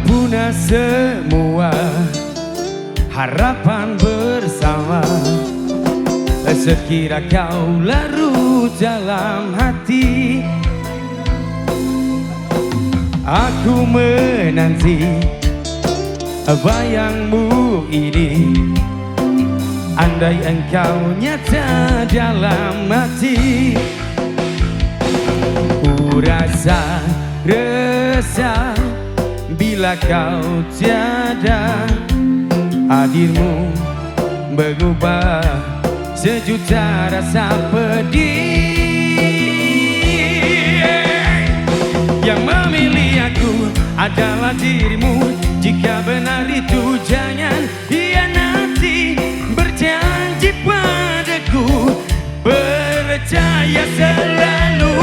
punah semua harapan bersama. Sekira kau larut dalam hati, aku menanti bayangmu ini. Andai engkau nyata dalam hati, ku rasa resah bila kau tiada. Hadirmu mengubah sejuta rasa pedih. Yang memilih aku adalah dirimu. Jika benar itu jangan hianati. Berjanji padaku, percaya selalu.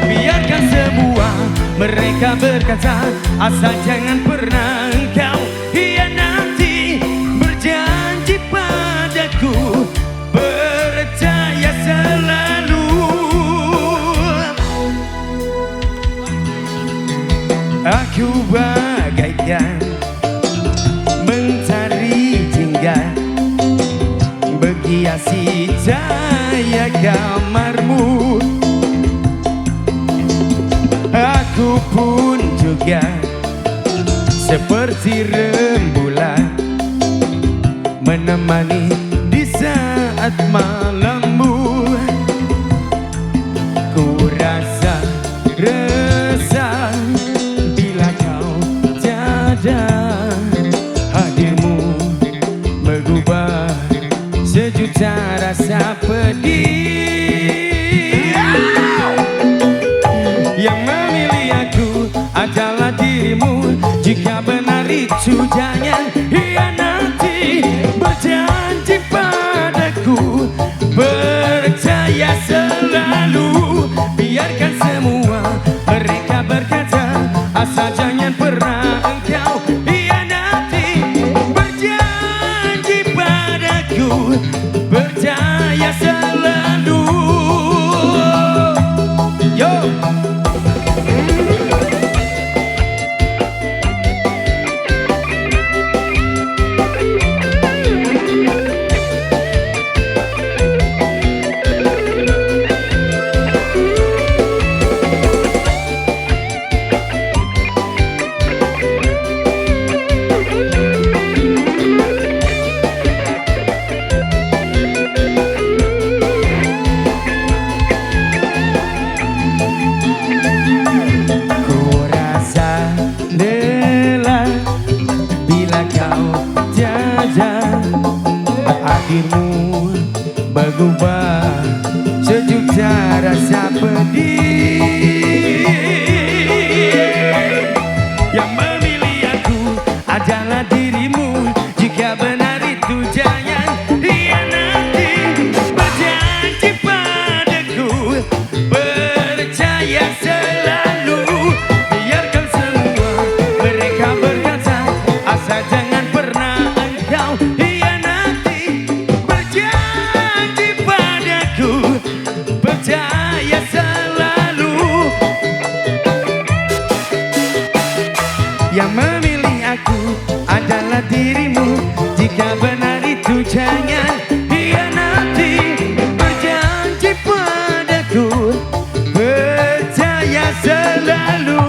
Biarkan semua mereka berkata, asal jangan pernah engkau hianati. Berjanji padaku, percaya selalu. Aku bagaikan mentari jingga, berhiasi cahaya kamarmu. Aku pun juga seperti rembulan, menemani di saat malammu. Ku rasa resah bila kau tiada. Hadirmu mengubah sejuta rasa pedih. Yang memilih aku adalah dirimu. Jika benar itu jangan hianati. Berjanji padaku, percaya selalu. Biarkan semua mereka berkata, asal jangan pernah engkau hianati. Berjanji padaku, percaya selalu. Yo. Hadirmu mengubah sejuta rasa pedih. Yang memilih aku adalah dirimu. Jika benar itu jangan hianati. Berjanji padaku, percaya selalu. Biarkan semua mereka berkata, asal jangan pernah engkau hianati. Berjanji padaku, percaya selalu. Yang memilih aku adalah dirimu. Jika benar itu jangan hianati. Berjanji padaku, percaya selalu.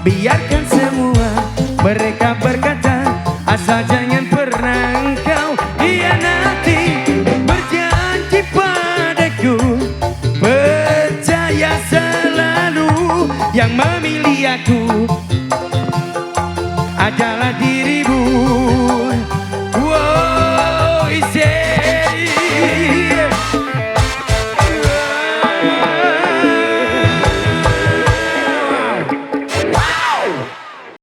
Biarkan semua mereka berkata, asal jangan pernah engkau hianati. Berjanji padaku, percaya selalu. Yang memilih aku adalah